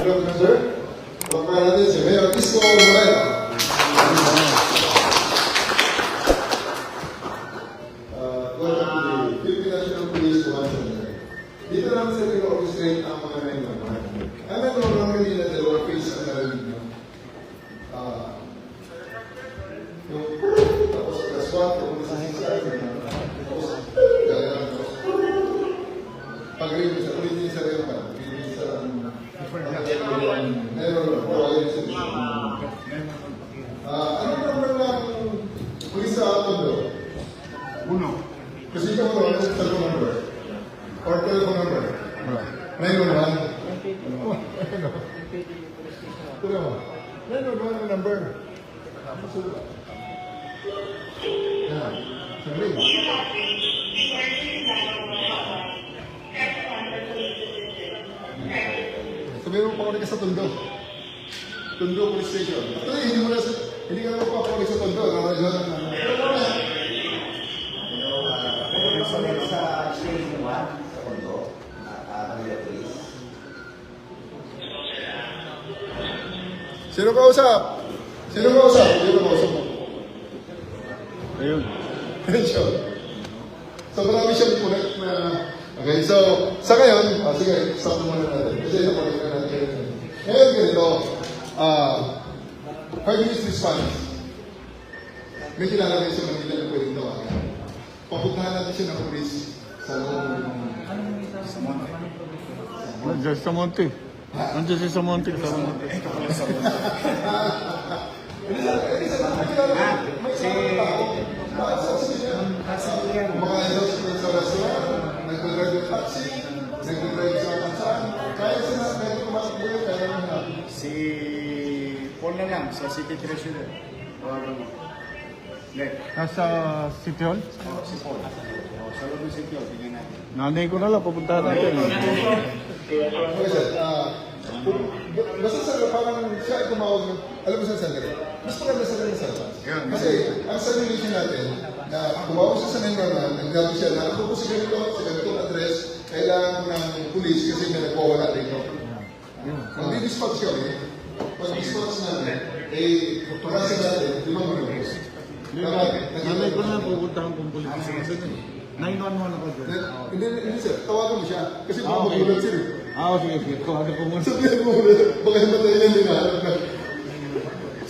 Hello, sir. Pagpapala natin si Mayor Isko Moreno. Welcome to the Philippine National Police Command. Dito namin sa pino-orchestrate ang mga naman. Ano normally na dalawang face ang narinig nyo? Tapos plus 1, tapos sa 6, tapos pag-rin sa ulitin sa rin pa. Ano naman lang pulis sa Tondo? Uno. Kasi ikaw mo ano sa telephone number? Or telephone number? 911? Ito mo. 911 ang number. Yan. Sabi. Sabihin mo pa ka sa Tondo. Tondo Police Station. Actually, hindi ka naman pa sa Tondo. Sa Station 1, sa Tondo, Manila Police. Sino kausap? Sino kausap? Sino kausap mo? Ayun. Ayun siya. So, marami siyang connect na... Okay, so, sa ngayon, sige, stop muna natin. Kasi napalit na natin. Ngayon, ganito, 5 minutes response. May kilala kayo sa Manila na pwedeng tawagan. Papuntahan natin siya ng police sa loob ng... Nandiyan sa Monte. Nandiyan siya sa Monte. Sa Monte. Mga ilos sa restaurant, nagdadrive ng taxi, nagdadrive sa kansan, kaya sila, kaya tumatakbo yun, kaya naman natin. Si Paul na lang, sa City Treasurer. Tawagan mo. Nasa City Hall? Si Paul. Sa loob ng City Hall, tingnan natin. Nanay ko na lang, papuntahan natin. Okay, sir. Basta sir, parang siya ay tumawag ng, alam mo sir, sandali. Mas maganda sa rin sir. Kasi ang simulation natin, na tumawag siya sa member naggabi siya na ako po sa ganitong address, kailangan ng police kasi may nagwawala dito. Mag-dispatch kami. Pag-dispatch natin, kasi natin, di ba mag-dispatch? Nanay ko na lang, pupuntahan kong police. 911 ako dyan. Hindi sir, tawagan mo siya. Kasi baka magulat sir. Sige. Tawagan ko muna. Sabihan mo muna, baka namatay yan hinahanap na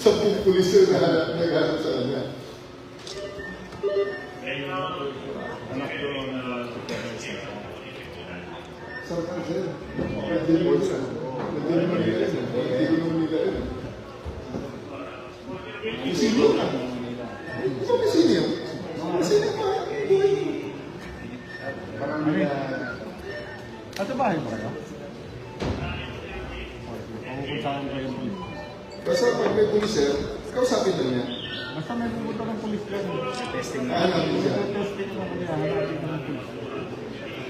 10 pulis sir na naghanap sa kanya. Anak ko na... Saan ka sir? Hindi mo sir. Hindi mo nila yun. Hindi ko naman nila yun. Isinyo ka. Ito may sinyo. Isinyo ka. Parang Sa bahay ba kayo? Pupuntahan ko yung police. Basta pag may pulis sir, kausapin lang niya. Basta may pupunta ng police dyan. testing na. Ano siya? Testing lang kami, hanapin ko ng police.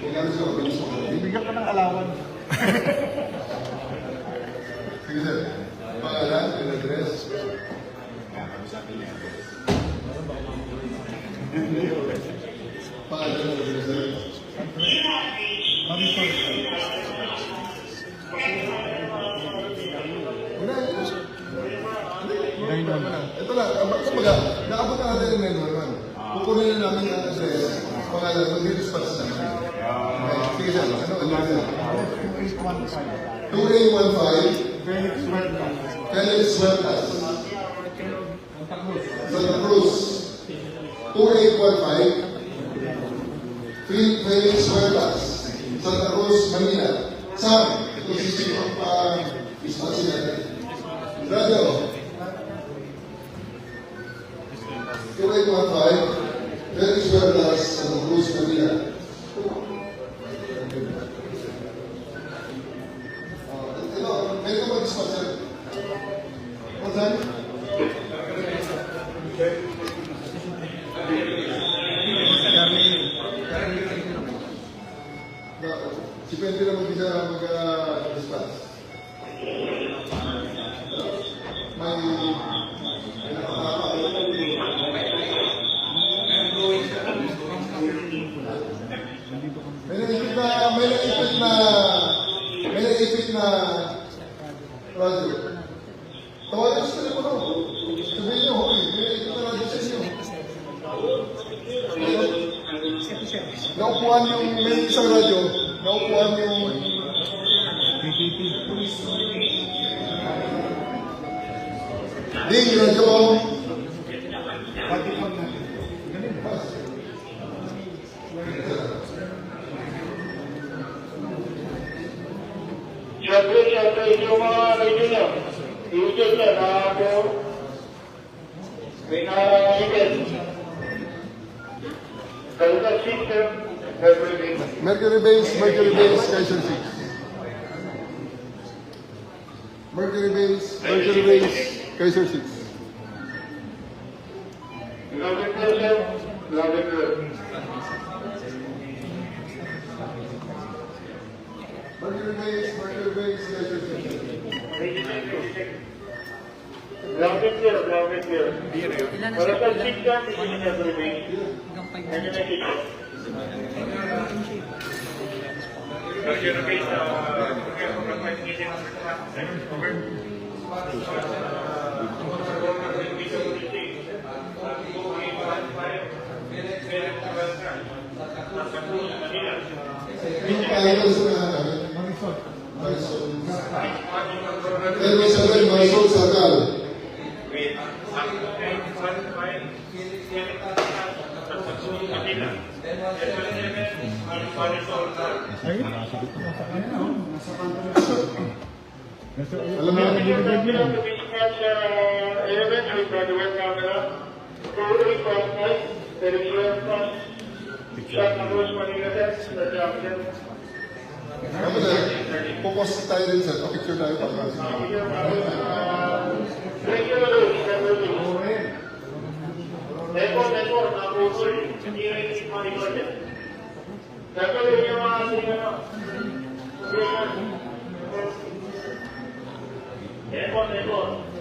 Kailangan siya mabilis mo. Bibigyan ka ng alawan. Sige sir. Pangalan, address. Pangalan, address sir. Ito lang, kumbaga, naabot na natin yung menu naman. Kukunin na namin ang address, pangalan, mag-dispatch na namin. Okay, sige sir, ano address? 2815 Felix Huertas, Santa Cruz. 2815 Felix Huertas, Santa Cruz, Manila. Sam, ito si Chief of Dispatch natin. Radio. 2815 Felix Huertas, Santa Cruz, Manila. Ito, may ito mag-dispatch sir. What time? Si Pente na mag-isa mag-dispatch. May nakatapa. May naipit na naupuan yung may isang radyo, naupuan yung ding radyo mo. Siyempre, yung mga radio nyo, i-check nyo na ako may nakakaitin. Kalunod system, Mercury base, Kaiser 6. Mercury base, Kaiser 6. Love it. Mercury base, Kaiser 6. Love it. Kalunod system, everything. And then I think Yung kaya sa Marisol Sagal. Alam mo, focus tayo rin sa picture tayo para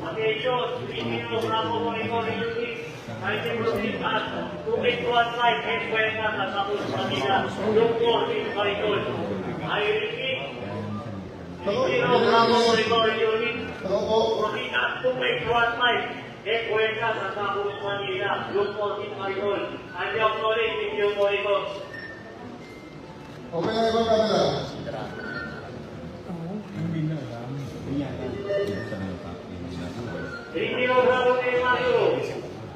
Attention, Pilipino Bravo Monitoring Unit, 19 at 2815 Encuentra sa Tapos Manila, Lungkol, Maricol. I repeat, Pilipino Bravo Monitoring Unit, 2815 Encuentra sa Tapos Manila, Lungkol, Maricol. And the acknowledge with you, Maricol. okay na ibang camera. Pilipino Bravo Monitoring Unit,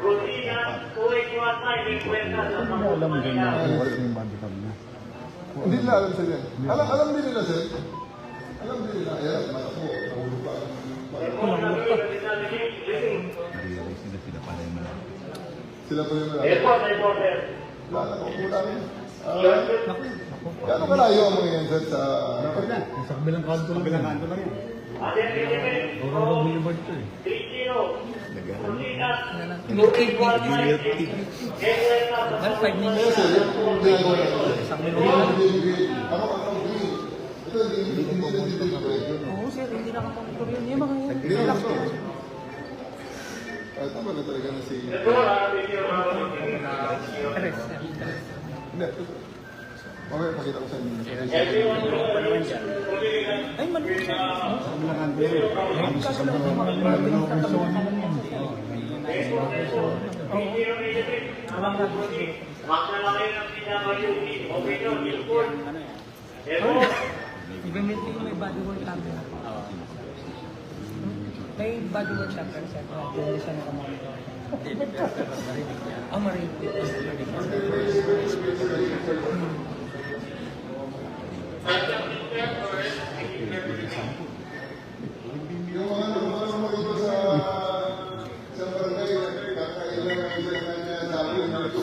Rodina, 2815 Encuentra sa Tapos Manila. Hindi nila alam sir yan. Alam din nila sir. Alam din nila. Ayan, ako, nahulog pa. Sila pa yung malaki. Wala na, kukulang. Gano'ng kalayo ang mga yan sir sa... Sa kabilang kanto lang yan. Ororo Boulevard ito eh. Kaya sir, yung diagonal. Ito, hindi Oo, sir, hindi nakapag-tour yun. Yung mga yun. Hindi na gusto. Tama na talaga na si... Hindi. Okay, pakita ko sa inyo. Ay, mali. Kaso lang yung mga Ibig may body work camera. May body work camera, sir. Doon siya nakamonitor. Marin. Yung mga naman ito sa barangay, kakailan na isa na sabi na ito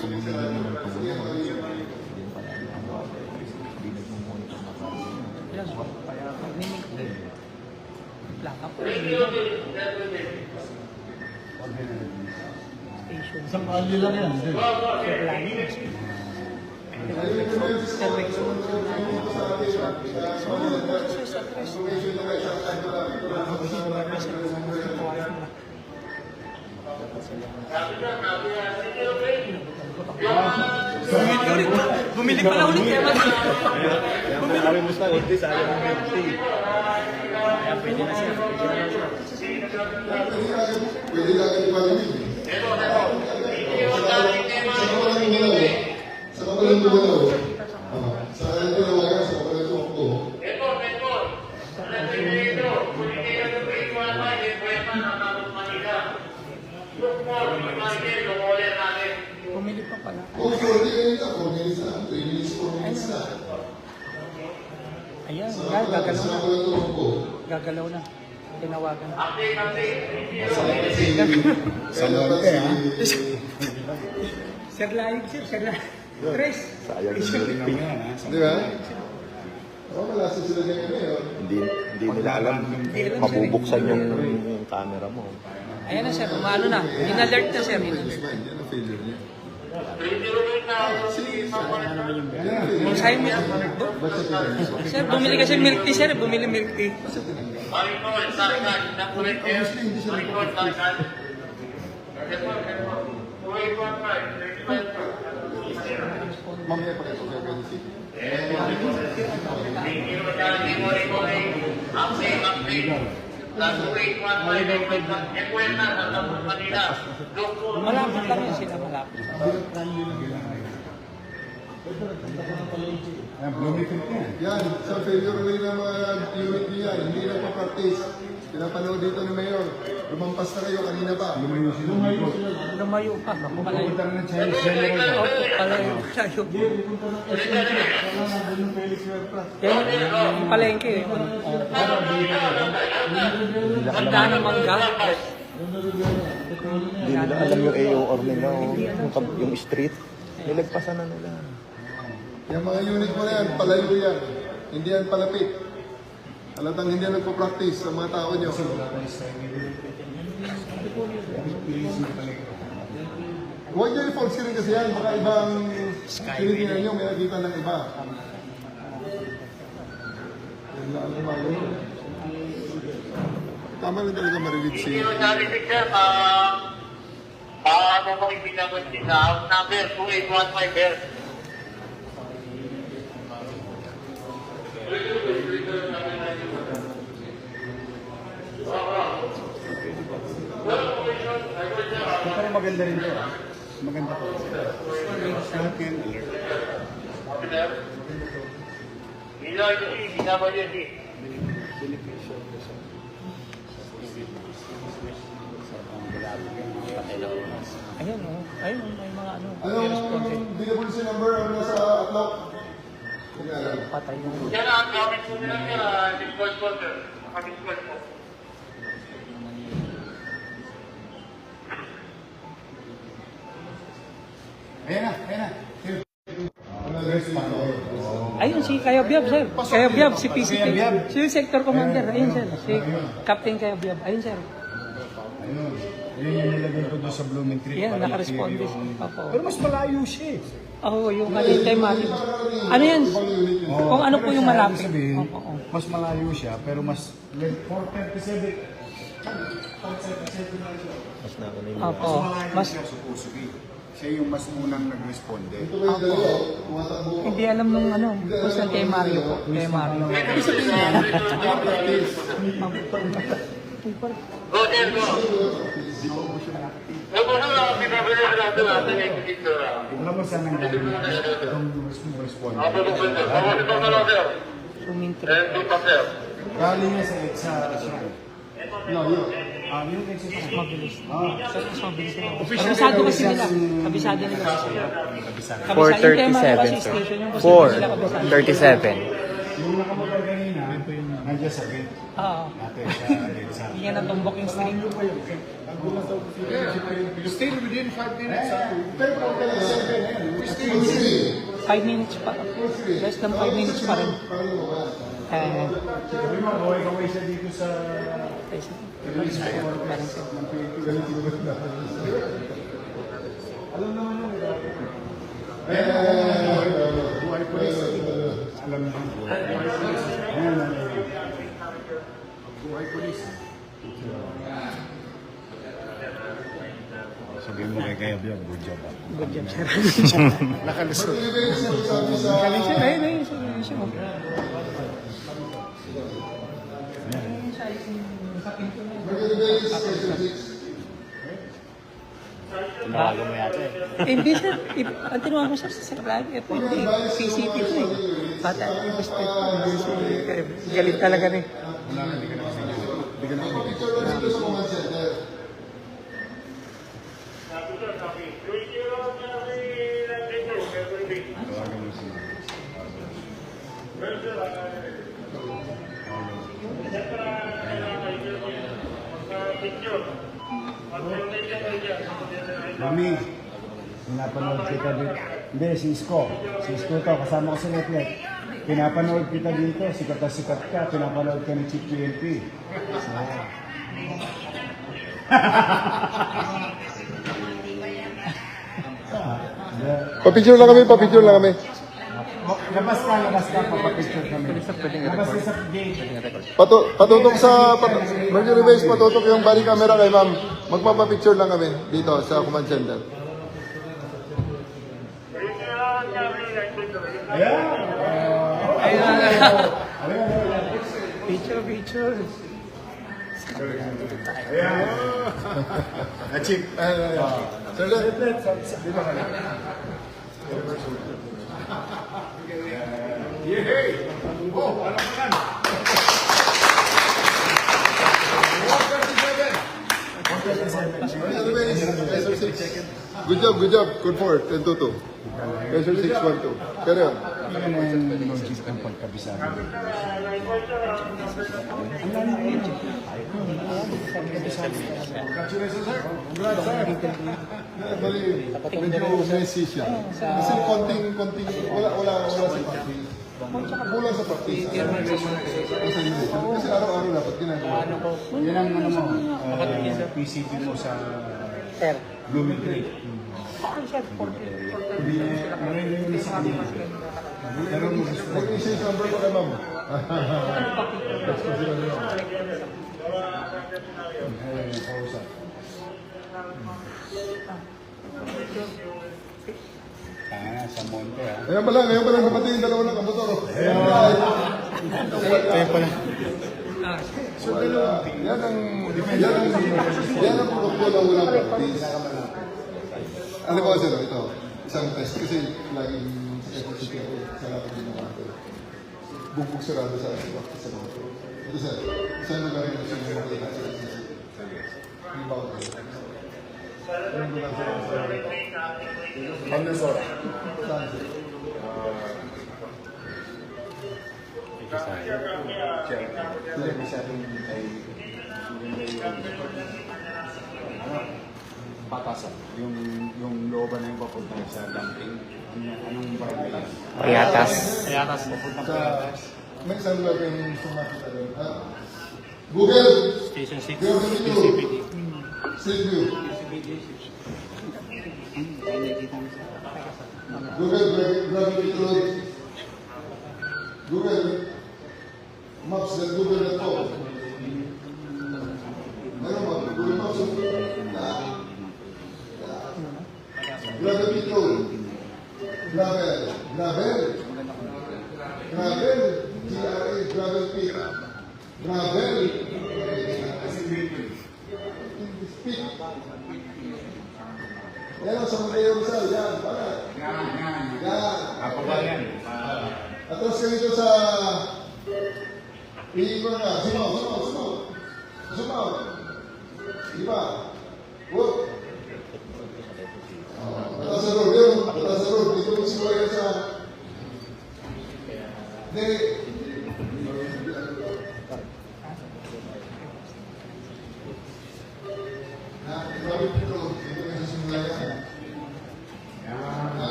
Isang kali lang yan. Bumili pala ulit kaya Kami mo sa ulti sa akin ng multi. Kaya pwede na siya. pwede lang iparinig. Sa kapalang bumalaw. Ayan, Sa yan, gagalaw na. ko yung tumakbo. Gagalaw na. Tinawagan. Sa Monte, ha? Sir Laig, sir Laig. Tres. Sayang yung briefing. Di ba? Oo, malasa sila ganyan ngayon. Hindi nila alam. Mabubuksan yung camera mo. Ayan na sir, umano na. In-alert na sir. Yan ang failure niya. Kung sa'yo mo, Ba't sa failure? sir, bumili kasi milk tea sir, bumili milk tea. Mamaya pa kayo kaya ganyan sige. Malapit lang yun sila, malapit. Yan, sa failure rin ng mga unit niya, hindi na pa-practice. Pinapanood dito ni Mayor. Lumampas na kayo kanina pa. Lumayo pa, palayo. Opo, palayo. Palayo. Yan, yung palengke. Handa ng mangga. Hindi nila alam yung AOR nila. Yung street. Nilagpasan na nila. Yung mga unit mo na yan, palayo yan. Hindi yan palapit. Halatang hindi yan nagpa-practice sa mga tao nyo. Huwag nyo i-fault screen kasi yan. Baka ibang tinitingnan nyo, may nakita ng iba. Yan lang ang gumagawa. Tama rin talaga marilig si... Ano mo ibigay din sa house number 2815 there. Pero maganda rin to. Maganda po. Lahat yan alert. Ayun, oh. Ayun, may mga ano. Anong DWC number ang nasa Outlook? Hindi alam. Patay na. Yan ang gamit ko nila niya, Discord po, sir. Naka-Discord po. Ayan na, ayan na. Ayun, si Kayo Biab, sir. Kayo Biab, si PCP. Kayo Biab. Si Sector Commander. Ayun, sir. Si Captain Kayo Biab. Ayun, sir. Ayun. Yun yung nilagay ko doon sa Blooming Creek. Yan, para naka-responde. ma-clear yung- Opo. Pero mas malayo siya eh. Oo, yung kanintay mati. Ano yan? Kung ano po yung Pero malapit. sabihin, Opo, opo. mas malayo siya, pero mas 437. Mas nakuna yung Opo. Mas malayo Mas, siya supposedly. Siya yung mas unang nag-responde. Ito ba yung dalawa? Tumatakbo. hindi alam nung ano. Kung saan kay Mario po. Kay Mario. Ibig sabihin yan, Go there, go. Ako na lang, pinabili natin natin yung dito. alam mo saan ang galing yung responde. Ako po, sir. Ako ito na lang, sir. Sumintro. And do pa, sir. Galing niya sa EDSA shrine. No, yun. Yung EDSA shrine. Mabilis. Ah, Sa mas mabilis nila. Kabisado kasi nila. Kabisado nila kasi. kabisado. Kabisado. Yung tema ng kasi station. Yung kasi nila kabisado. 4:37. Yung nakamotor kanina, nandiyan sa gate. Oo. Natin sa EDSA. Hindi niya natumbok yung string. Still within 5 minutes. Pero kung kaya 7, 5 minutes pa. Less than 5 minutes pa rin. Sabi mo, kaway siya dito sa... Parang sir. Alam naman yun. Buhay po rin. Alam naman. Ayan lang. Buhay polis. Sabihin mo kay Kaya Biag, good job. Good job, sir. Nakalusot. Galing siya. Ayun, ayun siya. Ayun siya. Tinawagan mo yata eh. Hindi sir. Ang tinawag ko sir sa Sir Rag, hindi. PCP ko eh. Bata, basta. Galit talaga rin. Wala ka, hindi ka nakasingin. Hindi ka nakasingin. Picture lang dito sa command center. Tawagan mo sila. Mami, pinapanood kita dito. Hindi, si Isko. Si Isko to, kasama ko sa Netflix. Pinapanood kita dito, sikat na sikat ka. Pinapanood ka ni Chief PNP. Papicture lang kami. Labas ka, papapicture kami. Labas ka sa gate. Patutok sa, Mercury Base, patutok yung body camera kay ma'am. Magpapapicture lang kami dito sa command center. Picture. Chief, sir, dito ka na. Good job. Good for 10-2. Measure 6-1-2. Carry on. Ano na yung logic ng pagkabisado? Bali, medyo messy siya. Kasi konting, wala sa practice. Kulang sa practice. Kasi araw-araw dapat ginagawa. Yan ang ano mo, PCP mo sa Sir. Blooming Creek. Hindi, marinig mo sa kanila. Pero mo gusto mo. Mag-exchange number ko kay ma'am. Text ko sila nila. Kausap. Sa Monte ah. Ayan pa lang kapatid yung dalawa ng kamotor. Ayan pala. So, yan ang produkto na unang practice. Ano ko sir, ito, isang test kasi laging FCC ako sa lahat ng ginawa ko. Bugbog sarado sa practice sa mga ito. Ito sir, isang lugar yung gusto nyo makita sa FCC. Yung bawat kayo. Anong ginagawa sa ano sir? Saan sir? Sila masyadong ay patasan. Yung looban na yung papunta sa dumping. Anong barangay yan? Payatas. May isang lugar kayo yung gusto makita doon. Google! Station 6. PCPD. Street view. Google Gravity Road. Google Maps dan Google.com. Meron ba? Google Maps. Gravity Road. Gravel. GRA. Gravel pit. Gravel. Pit. Yan sa Mateo Rizal. Yan. Yan. Atras ka dito sa iikon nga. Sumaw. Iba. Whoop. Patas sa road. Dito mo siguro yan sa...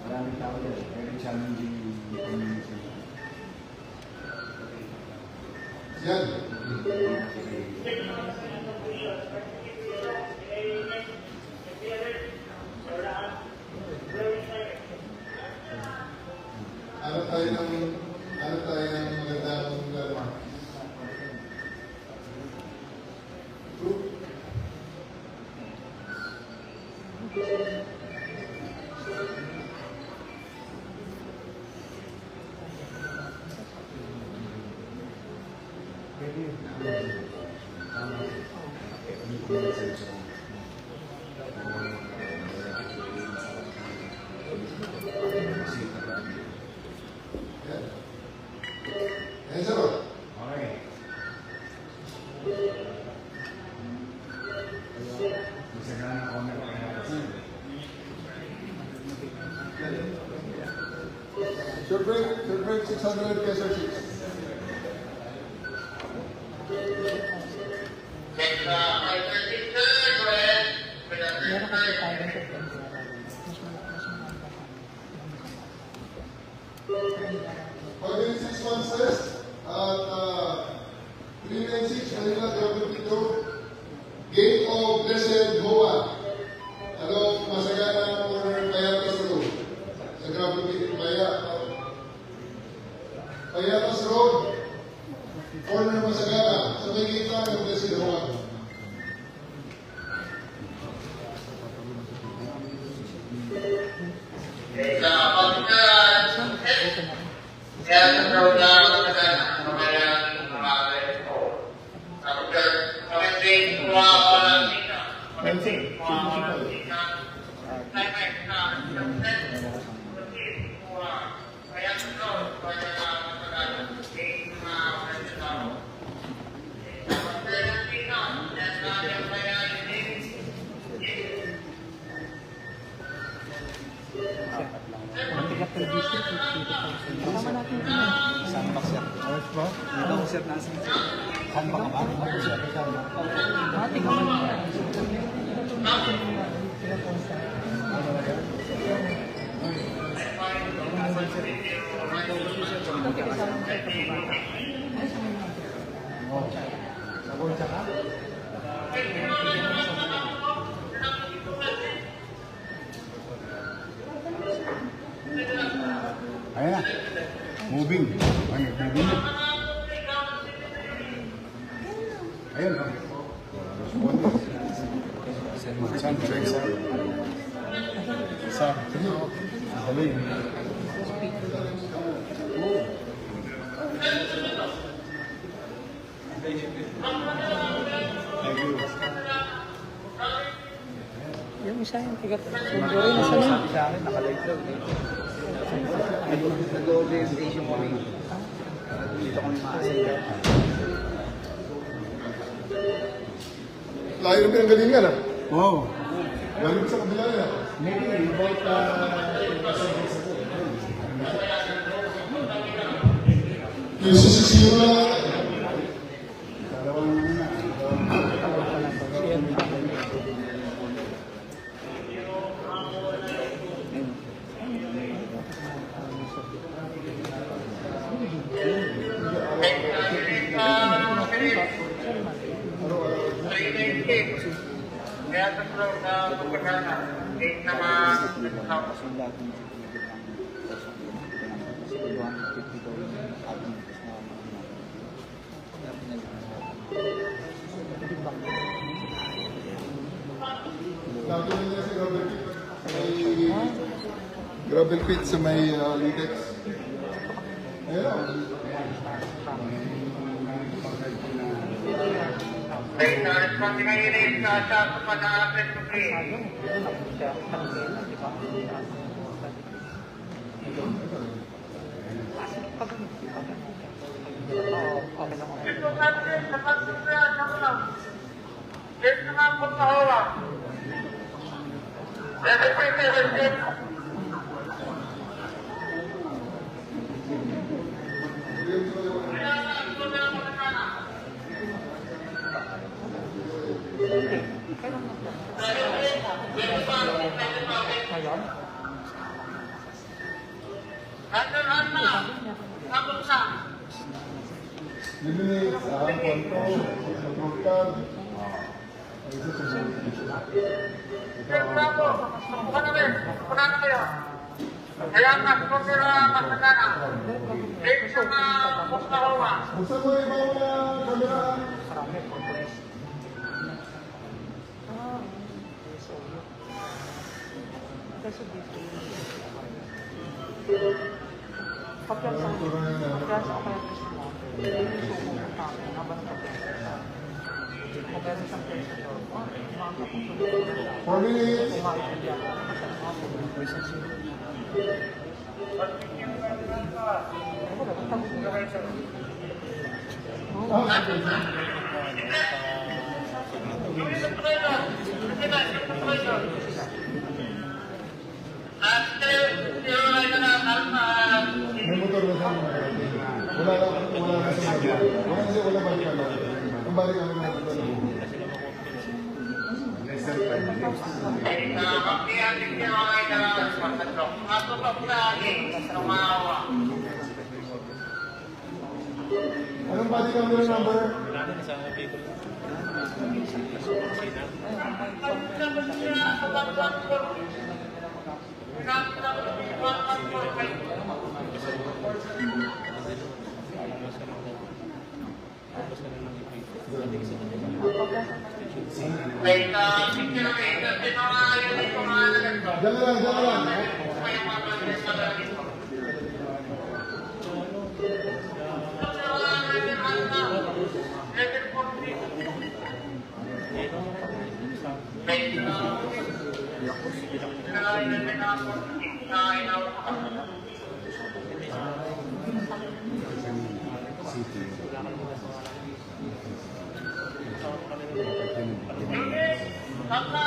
Maraming tao yan. Very challenging yung community. Yan. Ano tayo ng magandang lugar? Yan sir. Okay. 600 Quezon 6. Next, 536, sir. Go ahead. Meron kasi tayo dito. Pagdating 6 months test at 396 Manila Gravity Road, Gate of Blessed Hoa. Along Masagana or Payatas Road. Sa Gravity Payatas Road, corner Masagana, sa may gitna ng Blessed Hoa. Kaya sa program na kamayan umaga ito. After commenting po ako ng sika. Commenting po ako ng sika. Time na kaya sa program para matagalan. Tingin na mga tao. After ng sika, then yung kaya hindi. Ang tigat ng district, dito tayo. Kasama natin ito. Saan ba sir? Ayos ba? Dito ko sir nasa. Saan ba ka ba? Ako sir, ikaw ba? Tingnan mo yun. Sa bolsa ka? Ayan na. Moving. Ayan, moving na. Ayan. Saan? Saan? Galing. Yung isa yung tigat. Siguro yung nasa yun. Sa akin, nakalive daw. Nag-orientation kami. Dito kami maasay. Layo ng pinanggalingan ah. Wow. Galing sa kabila yan. Maybe about 2 seconds ago. Yung sisisiyo na Dalawang na. Kaya sa program na pagkakana, gate na mga lagi na niya si gravel pit. May gravel pit sa may Litex. Ayun o. Ay, na-respond nga yun sa pag-aaral ko Ito natin, sa pag-aaral ng lang. Yes naman po sa hawa. Liminig, kwanto, magrukan. Kaya nga, kung sila masagana, dito sa mga pustahawa. Buksan mo yung ibang kamera. Pagkansa ako kaya gusto mo. Yung suko mo tao, habang pagkansa. Maganda siyang pwesto doon. Mga kapusunod. 4 minutes. Kumaintindihan ko kasi ang mga pwesto siya. Wala, tapos mo na siya. May motor na sa Wala na sa mga. Wala balik ka na. Ang balik kami na ito. Less than 5 minutes. Magtiyatin niya mga kailangan sa pagkatrok. Ato pa lagi sa maawa. Anong body camera number? Jangan lang. Ang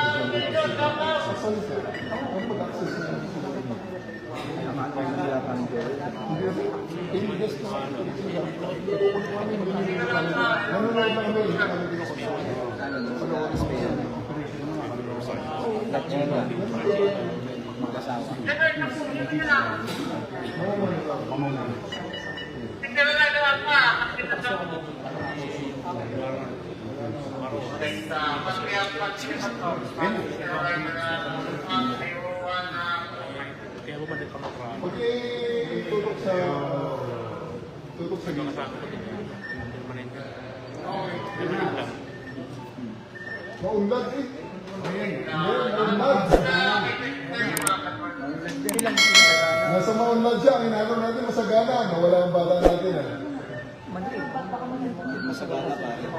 pag-access na tutok sa gisa. Maunlad eh. Maunlad. Nasa maunlad siya. Ang inalam natin masagana. Nawala ang bata natin eh. Masagana pa rin.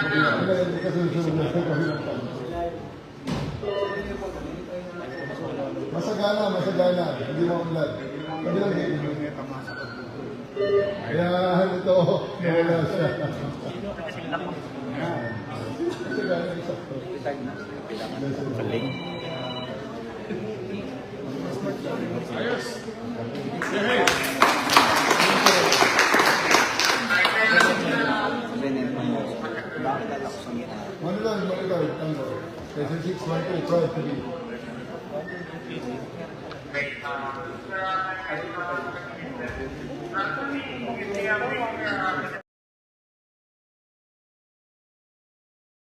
Hindi kasi susunod na sa kabilang pa. Masagana. Hindi maunlad. Kabilang din. Ayan, ito. Nawala siya. Masagana yung sakto. Ayos! Monitor. Tango. Station 612, proud to be.